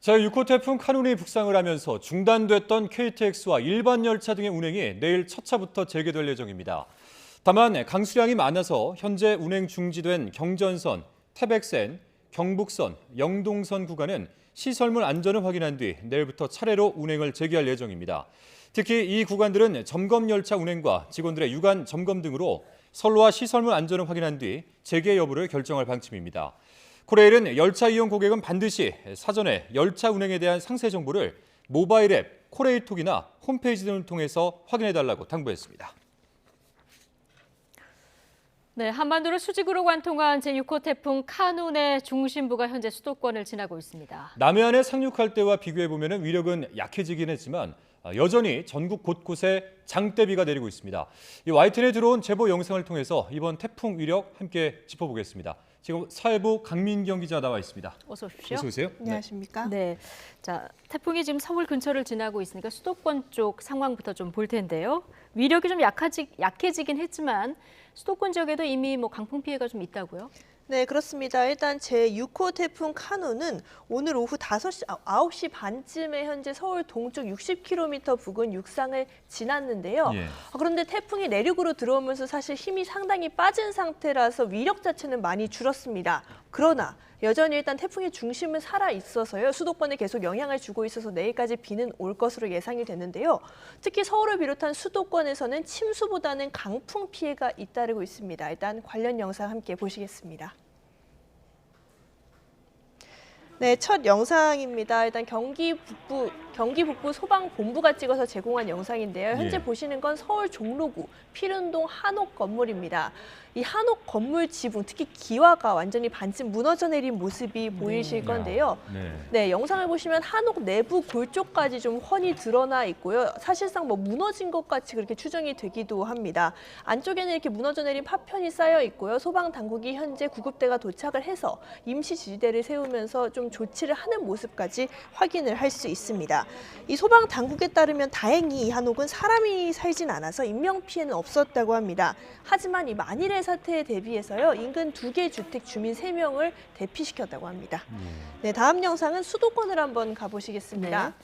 제6호 태풍 카눈이 북상을 하면서 중단됐던 KTX와 일반 열차 등의 운행이 내일 첫 차부터 재개될 예정입니다. 다만 강수량이 많아서 현재 운행 중지된 경전선, 태백선, 경북선, 영동선 구간은 시설물 안전을 확인한 뒤 내일부터 차례로 운행을 재개할 예정입니다. 특히 이 구간들은 점검 열차 운행과 직원들의 유관 점검 등으로 선로와 시설물 안전을 확인한 뒤 재개 여부를 결정할 방침입니다. 코레일은 열차 이용 고객은 반드시 사전에 열차 운행에 대한 상세 정보를 모바일 앱 코레일톡이나 홈페이지 등을 통해서 확인해달라고 당부했습니다. 네, 한반도를 수직으로 관통한 제6호 태풍 카눈의 중심부가 현재 수도권을 지나고 있습니다. 남해안에 상륙할 때와 비교해보면 위력은 약해지긴 했지만 여전히 전국 곳곳에 장대비가 내리고 있습니다. 이 YTN에 들어온 제보 영상을 통해서 이번 태풍 위력 함께 짚어보겠습니다. 지금 사회부 강민경 기자 나와 있습니다. 어서 오십시오. 어서 오세요. 안녕하십니까? 네, 자 태풍이 지금 서울 근처를 지나고 있으니까 수도권 쪽 상황부터 좀 볼 텐데요. 위력이 좀 약해지긴 했지만 수도권 지역에도 이미 강풍 피해가 좀 있다고요? 네, 그렇습니다. 일단 제6호 태풍 카눈은 오늘 오후 9시 반쯤에 현재 서울 동쪽 60km 부근 육상을 지났는데요. 예. 그런데 태풍이 내륙으로 들어오면서 사실 힘이 상당히 빠진 상태라서 위력 자체는 많이 줄었습니다. 그러나 여전히 일단 태풍의 중심은 살아 있어서요. 수도권에 계속 영향을 주고 있어서 내일까지 비는 올 것으로 예상이 되는데요. 특히 서울을 비롯한 수도권에서는 침수보다는 강풍 피해가 잇따르고 있습니다. 일단 관련 영상 함께 보시겠습니다. 네, 첫 영상입니다. 일단 경기 북부 소방본부가 찍어서 제공한 영상인데요. 현재 보시는 건 서울 종로구 피른동 한옥 건물입니다. 이 한옥 건물 지붕, 특히 기와가 완전히 반쯤 무너져 내린 모습이 보이실 건데요. 네, 영상을 보시면 한옥 내부 골 쪽까지 좀 훤히 드러나 있고요. 사실상 무너진 것 같이 그렇게 추정이 되기도 합니다. 안쪽에는 이렇게 무너져 내린 파편이 쌓여 있고요. 소방 당국이 현재 구급대가 도착을 해서 임시 지지대를 세우면서 좀 조치를 하는 모습까지 확인을 할 수 있습니다. 이 소방 당국에 따르면 다행히 이 한옥은 사람이 살진 않아서 인명 피해는 없었다고 합니다. 하지만 이 만일의 사태에 대비해서요, 인근 2개 주택 주민 3명을 대피시켰다고 합니다. 네, 다음 영상은 수도권을 한번 가보시겠습니다. 네.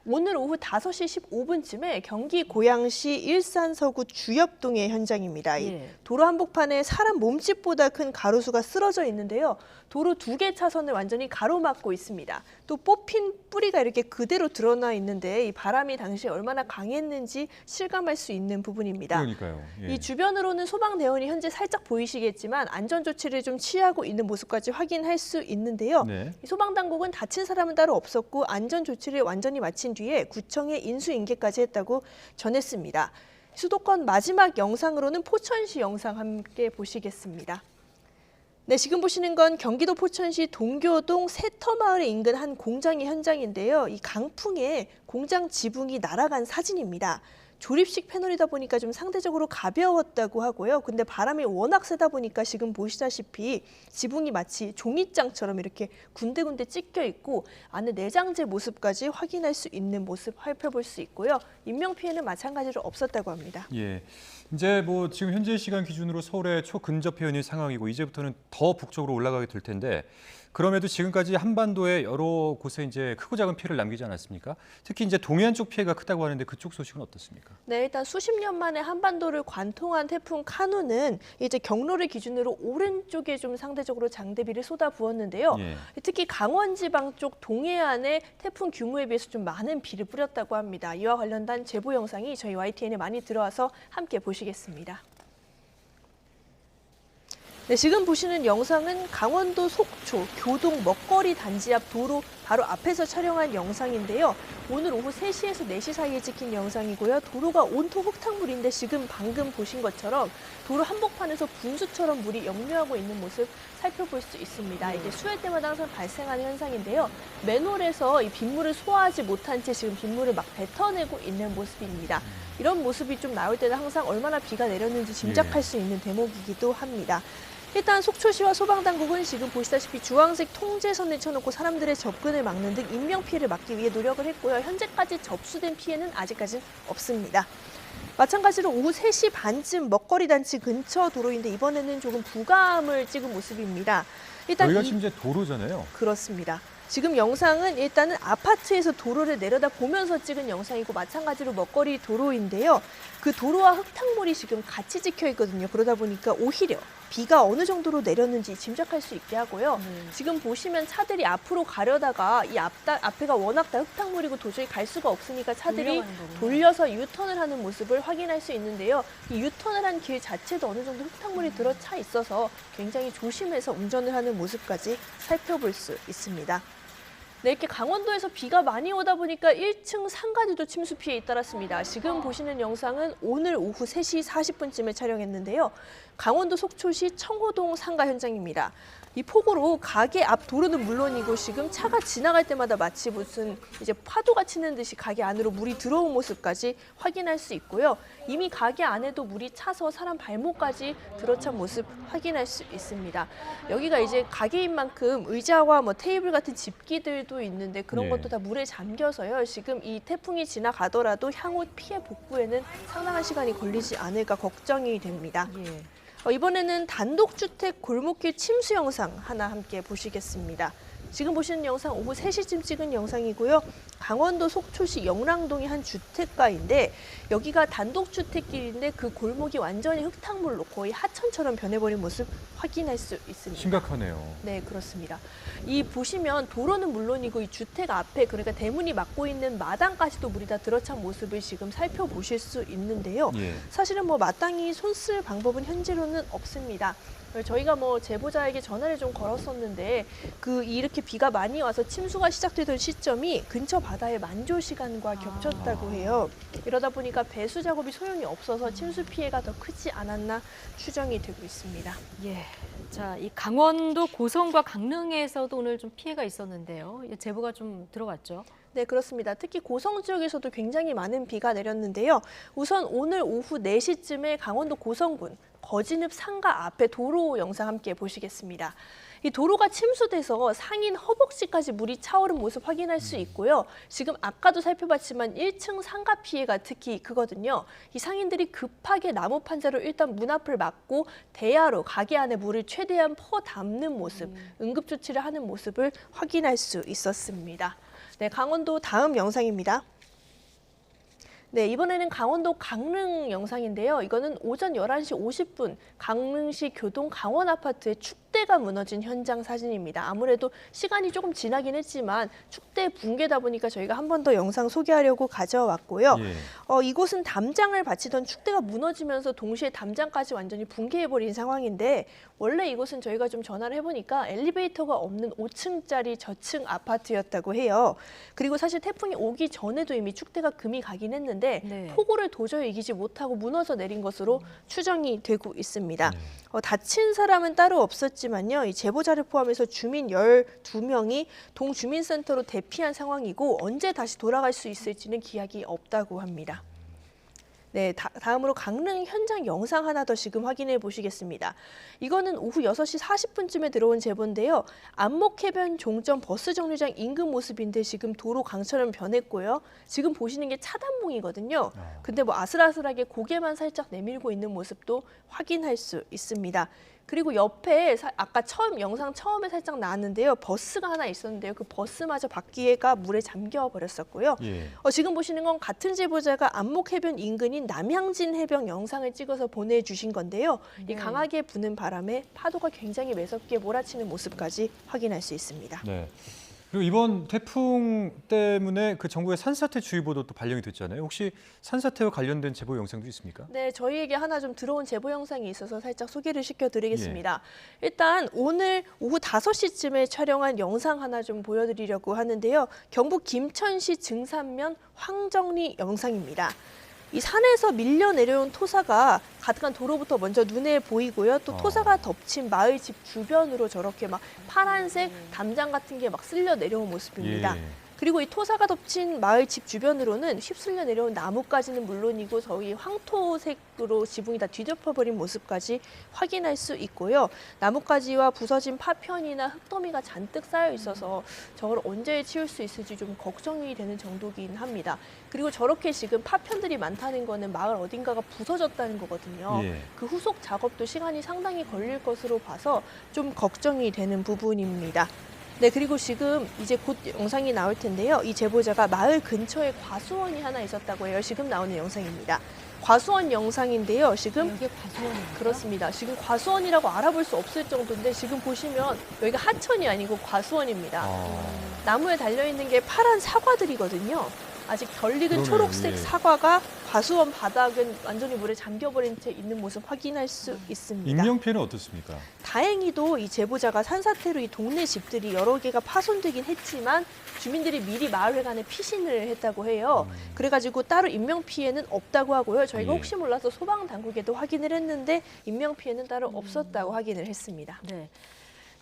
오늘 오후 5시 15분쯤에 경기 고양시 일산 서구 주엽동의 현장입니다. 예. 도로 한복판에 사람 몸집보다 큰 가로수가 쓰러져 있는데요. 도로 2개 차선을 완전히 가로막고 있습니다. 또 뽑힌 뿌리가 이렇게 그대로 드러나 있는데 이 바람이 당시 얼마나 강했는지 실감할 수 있는 부분입니다. 그러니까요. 예. 이 주변으로는 소방대원이 현재 살짝 보이시겠지만 안전조치를 좀 취하고 있는 모습까지 확인할 수 있는데요. 네. 이 소방당국은 다친 사람은 따로 없었고 안전조치를 완전히 마친 뒤에 구청에 인수인계까지 했다고 전했습니다. 수도권 마지막 영상으로는 포천시 영상 함께 보시겠습니다. 네, 지금 보시는 건 경기도 포천시 동교동 세터마을 인근 한 공장의 현장인데요. 이 강풍에 공장 지붕이 날아간 사진입니다. 조립식 패널이다 보니까 좀 상대적으로 가벼웠다고 하고요. 근데 바람이 워낙 세다 보니까 지금 보시다시피 지붕이 마치 종이장처럼 이렇게 군데군데 찢겨 있고 안에 내장재 모습까지 확인할 수 있는 모습 살펴볼 수 있고요. 인명피해는 마찬가지로 없었다고 합니다. 예. 이제 지금 현재 시간 기준으로 서울에 초근접 해연인 상황이고 이제부터는 더 북쪽으로 올라가게 될 텐데 그럼에도 지금까지 한반도에 여러 곳에 이제 크고 작은 피해를 남기지 않았습니까? 특히 이제 동해안 쪽 피해가 크다고 하는데 그쪽 소식은 어떻습니까? 네, 일단 수십 년 만에 한반도를 관통한 태풍 카눈은 이제 경로를 기준으로 오른쪽에 좀 상대적으로 장대비를 쏟아부었는데요. 예. 특히 강원 지방 쪽 동해안에 태풍 규모에 비해서 좀 많은 비를 뿌렸다고 합니다. 이와 관련된 제보 영상이 저희 YTN에 많이 들어와서 함께 보시겠습니다. 네, 지금 보시는 영상은 강원도 속초 교동 먹거리 단지 앞 도로 바로 앞에서 촬영한 영상인데요. 오늘 오후 3시에서 4시 사이에 찍힌 영상이고요. 도로가 온통 흙탕물인데 지금 방금 보신 것처럼 도로 한복판에서 분수처럼 물이 역류하고 있는 모습 살펴볼 수 있습니다. 이게 수해 때마다 항상 발생하는 현상인데요. 맨홀에서 이 빗물을 소화하지 못한 채 지금 빗물을 막 뱉어내고 있는 모습입니다. 이런 모습이 좀 나올 때는 항상 얼마나 비가 내렸는지 짐작할 수 있는 대목이기도 합니다. 일단 속초시와 소방당국은 지금 보시다시피 주황색 통제선을 쳐놓고 사람들의 접근을 막는 등 인명피해를 막기 위해 노력을 했고요. 현재까지 접수된 피해는 아직까지는 없습니다. 마찬가지로 오후 3시 반쯤 먹거리 단지 근처 도로인데 이번에는 조금 부감을 찍은 모습입니다. 일단 여기가 지금 이제 도로잖아요. 그렇습니다. 지금 영상은 일단은 아파트에서 도로를 내려다 보면서 찍은 영상이고 마찬가지로 먹거리 도로인데요. 그 도로와 흙탕물이 지금 같이 찍혀 있거든요. 그러다 보니까 오히려 비가 어느 정도로 내렸는지 짐작할 수 있게 하고요. 지금 보시면 차들이 앞으로 가려다가 이 앞에가 워낙 다 흙탕물이고 도저히 갈 수가 없으니까 차들이 돌려서 유턴을 하는 모습을 확인할 수 있는데요. 이 유턴을 한 길 자체도 어느 정도 흙탕물이 들어차 있어서 굉장히 조심해서 운전을 하는 모습까지 살펴볼 수 있습니다. 네, 이렇게 강원도에서 비가 많이 오다 보니까 1층 상가들도 침수 피해에 잇따랐습니다. 지금 보시는 영상은 오늘 오후 3시 40분쯤에 촬영했는데요. 강원도 속초시 청호동 상가 현장입니다. 이 폭우로 가게 앞 도로는 물론이고 지금 차가 지나갈 때마다 마치 무슨 이제 파도가 치는 듯이 가게 안으로 물이 들어온 모습까지 확인할 수 있고요. 이미 가게 안에도 물이 차서 사람 발목까지 들어찬 모습 확인할 수 있습니다. 여기가 이제 가게인 만큼 의자와 뭐 테이블 같은 집기들도 있는데 그런 네. 것도 다 물에 잠겨서요. 지금 이 태풍이 지나가더라도 향후 피해 복구에는 상당한 시간이 걸리지 않을까 걱정이 됩니다. 예. 이번에는 단독주택 골목길 침수 영상 하나 함께 보시겠습니다. 지금 보시는 영상 오후 3시쯤 찍은 영상이고요. 강원도 속초시 영랑동의 한 주택가인데 여기가 단독주택길인데 그 골목이 완전히 흙탕물로 거의 하천처럼 변해버린 모습 확인할 수 있습니다. 심각하네요. 네, 그렇습니다. 이 보시면 도로는 물론이고 이 주택 앞에 그러니까 대문이 막고 있는 마당까지도 물이 다 들어찬 모습을 지금 살펴보실 수 있는데요. 예. 사실은 뭐 마땅히 손 쓸 방법은 현재로는 없습니다. 저희가 뭐 제보자에게 전화를 좀 걸었었는데 이렇게 비가 많이 와서 침수가 시작되던 시점이 근처 바다의 만조 시간과 겹쳤다고 해요. 이러다 보니까 배수 작업이 소용이 없어서 침수 피해가 더 크지 않았나 추정이 되고 있습니다. 예. 자, 이 강원도 고성과 강릉에서도 오늘 좀 피해가 있었는데요. 제보가 좀 들어왔죠. 네, 그렇습니다. 특히 고성 지역에서도 굉장히 많은 비가 내렸는데요. 우선 오늘 오후 4시쯤에 강원도 고성군 거진읍 상가 앞에 도로 영상 함께 보시겠습니다. 이 도로가 침수돼서 상인 허벅지까지 물이 차오른 모습 확인할 수 있고요. 지금 아까도 살펴봤지만 1층 상가 피해가 특히 크거든요. 이 상인들이 급하게 나무 판자로 일단 문 앞을 막고 대야로 가게 안에 물을 최대한 퍼 담는 모습, 응급조치를 하는 모습을 확인할 수 있었습니다. 네, 강원도 다음 영상입니다. 네, 이번에는 강원도 강릉 영상인데요. 이거는 오전 11시 50분 강릉시 교동 강원 아파트의 축대가 무너진 현장 사진입니다. 아무래도 시간이 조금 지나긴 했지만 축대 붕괴다 보니까 저희가 한 번 더 영상 소개하려고 가져왔고요. 예. 이곳은 담장을 바치던 축대가 무너지면서 동시에 담장까지 완전히 붕괴해버린 상황인데 원래 이곳은 저희가 좀 전화를 해보니까 엘리베이터가 없는 5층짜리 저층 아파트였다고 해요. 그리고 사실 태풍이 오기 전에도 이미 축대가 금이 가긴 했는데 네. 폭우를 도저히 이기지 못하고 무너져 내린 것으로 추정이 되고 있습니다. 다친 사람은 따로 없었지만요. 이 제보자를 포함해서 주민 12명이 동주민센터로 대피한 상황이고 언제 다시 돌아갈 수 있을지는 기약이 없다고 합니다. 네, 다음으로 강릉 현장 영상 하나 더 지금 확인해 보시겠습니다. 이거는 오후 6시 40분쯤에 들어온 제보인데요. 안목해변 종점 버스 정류장 인근 모습인데 지금 도로 강처럼 변했고요. 지금 보시는 게 차단봉이거든요. 근데 뭐 아슬아슬하게 고개만 살짝 내밀고 있는 모습도 확인할 수 있습니다. 그리고 옆에 아까 영상 처음에 살짝 나왔는데요. 버스가 하나 있었는데요. 그 버스마저 바퀴가 물에 잠겨 버렸었고요. 예. 지금 보시는 건 같은 제보자가 안목해변 인근인 남향진 해변 영상을 찍어서 보내주신 건데요. 이 강하게 부는 바람에 파도가 굉장히 매섭게 몰아치는 모습까지 확인할 수 있습니다. 네. 그리고 이번 태풍 때문에 그 전국에 산사태 주의보도 또 발령이 됐잖아요. 혹시 산사태와 관련된 제보 영상도 있습니까? 네, 저희에게 하나 좀 들어온 제보 영상이 있어서 살짝 소개를 시켜드리겠습니다. 일단 오늘 오후 5시쯤에 촬영한 영상 하나 좀 보여드리려고 하는데요. 경북 김천시 증산면 황정리 영상입니다. 이 산에서 밀려 내려온 토사가 가득한 도로부터 먼저 눈에 보이고요. 또 토사가 덮친 마을 집 주변으로 저렇게 막 파란색 담장 같은 게 막 쓸려 내려온 모습입니다. 예. 그리고 이 토사가 덮친 마을 집 주변으로는 휩쓸려 내려온 나무까지는 물론이고 저희 황토색으로 지붕이 다 뒤덮어버린 모습까지 확인할 수 있고요. 나뭇가지와 부서진 파편이나 흙더미가 잔뜩 쌓여 있어서 저걸 언제 치울 수 있을지 좀 걱정이 되는 정도긴 합니다. 그리고 저렇게 지금 파편들이 많다는 거는 마을 어딘가가 부서졌다는 거거든요. 예. 그 후속 작업도 시간이 상당히 걸릴 것으로 봐서 좀 걱정이 되는 부분입니다. 네, 그리고 지금 이제 곧 영상이 나올 텐데요. 이 제보자가 마을 근처에 과수원이 하나 있었다고 해요. 지금 나오는 영상입니다. 과수원 영상인데요. 지금 이게 과수원인가요? 그렇습니다. 지금 과수원이라고 알아볼 수 없을 정도인데 지금 보시면 여기가 하천이 아니고 과수원입니다. 나무에 달려있는 게 파란 사과들이거든요. 아직 덜 익은 그러네요. 초록색 예. 사과가 과수원 바닥은 완전히 물에 잠겨버린 채 있는 모습 확인할 수 있습니다. 인명 피해는 어떻습니까? 다행히도 이 제보자가 산사태로 이 동네 집들이 여러 개가 파손되긴 했지만 주민들이 미리 마을회관에 피신을 했다고 해요. 그래가지고 따로 인명 피해는 없다고 하고요. 저희가 예. 혹시 몰라서 소방 당국에도 확인을 했는데 인명 피해는 따로 없었다고 확인을 했습니다. 네.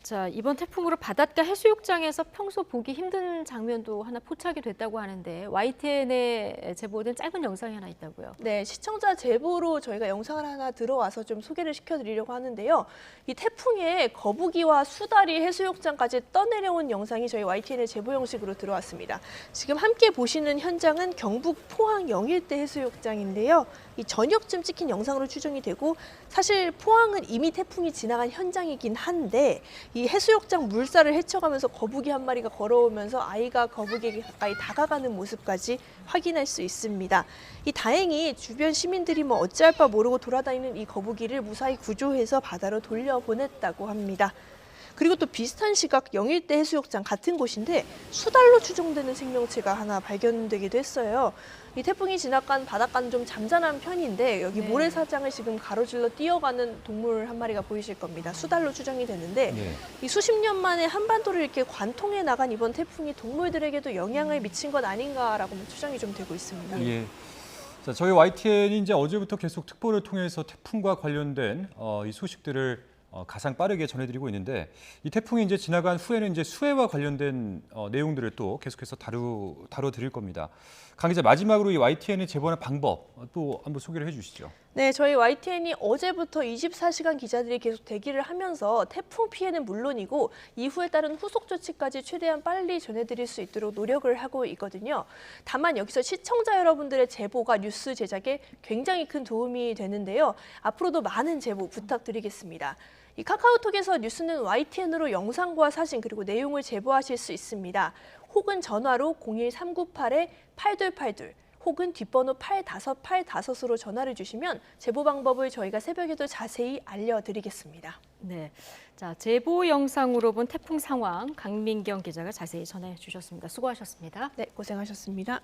자, 이번 태풍으로 바닷가 해수욕장에서 평소 보기 힘든 장면도 하나 포착이 됐다고 하는데 YTN에 제보된 짧은 영상이 하나 있다고요. 네, 시청자 제보로 저희가 영상을 하나 들어와서 좀 소개를 시켜드리려고 하는데요. 이 태풍에 거북이와 수달이 해수욕장까지 떠내려온 영상이 저희 YTN의 제보 형식으로 들어왔습니다. 지금 함께 보시는 현장은 경북 포항 영일대 해수욕장인데요. 이 저녁쯤 찍힌 영상으로 추정이 되고 사실 포항은 이미 태풍이 지나간 현장이긴 한데 이 해수욕장 물살을 헤쳐가면서 거북이 한 마리가 걸어오면서 아이가 거북이에게 가까이 다가가는 모습까지 확인할 수 있습니다. 이 다행히 주변 시민들이 뭐 어찌할 바 모르고 돌아다니는 이 거북이를 무사히 구조해서 바다로 돌려보냈다고 합니다. 그리고 또 비슷한 시각 영일대 해수욕장 같은 곳인데 수달로 추정되는 생명체가 하나 발견되기도 했어요. 이 태풍이 지나간 바닷가는 좀 잠잠한 편인데 여기 네. 모래사장을 지금 가로질러 뛰어가는 동물 한 마리가 보이실 겁니다. 수달로 추정이 되는데 네. 이 수십 년 만에 한반도를 이렇게 관통해 나간 이번 태풍이 동물들에게도 영향을 미친 것 아닌가라고 추정이 좀 되고 있습니다. 예. 자, 저희 YTN이 이제 어제부터 계속 특보를 통해서 태풍과 관련된 이 소식들을 가장 빠르게 전해드리고 있는데 이 태풍이 이제 지나간 후에는 이제 수해와 관련된 내용들을 또 계속해서 다뤄드릴 겁니다. 강 기자, 마지막으로 이 YTN이 제보하는 방법 또 한번 소개를 해주시죠. 네, 저희 YTN이 어제부터 24시간 기자들이 계속 대기를 하면서 태풍 피해는 물론이고 이후에 따른 후속 조치까지 최대한 빨리 전해드릴 수 있도록 노력을 하고 있거든요. 다만 여기서 시청자 여러분들의 제보가 뉴스 제작에 굉장히 큰 도움이 되는데요. 앞으로도 많은 제보 부탁드리겠습니다. 이 카카오톡에서 뉴스는 YTN으로 영상과 사진 그리고 내용을 제보하실 수 있습니다. 혹은 전화로 01398-8282 혹은 뒷번호 8585으로 전화를 주시면 제보 방법을 저희가 새벽에도 자세히 알려드리겠습니다. 네. 자, 제보 영상으로 본 태풍 상황 강민경 기자가 자세히 전해 주셨습니다. 수고하셨습니다. 네, 고생하셨습니다.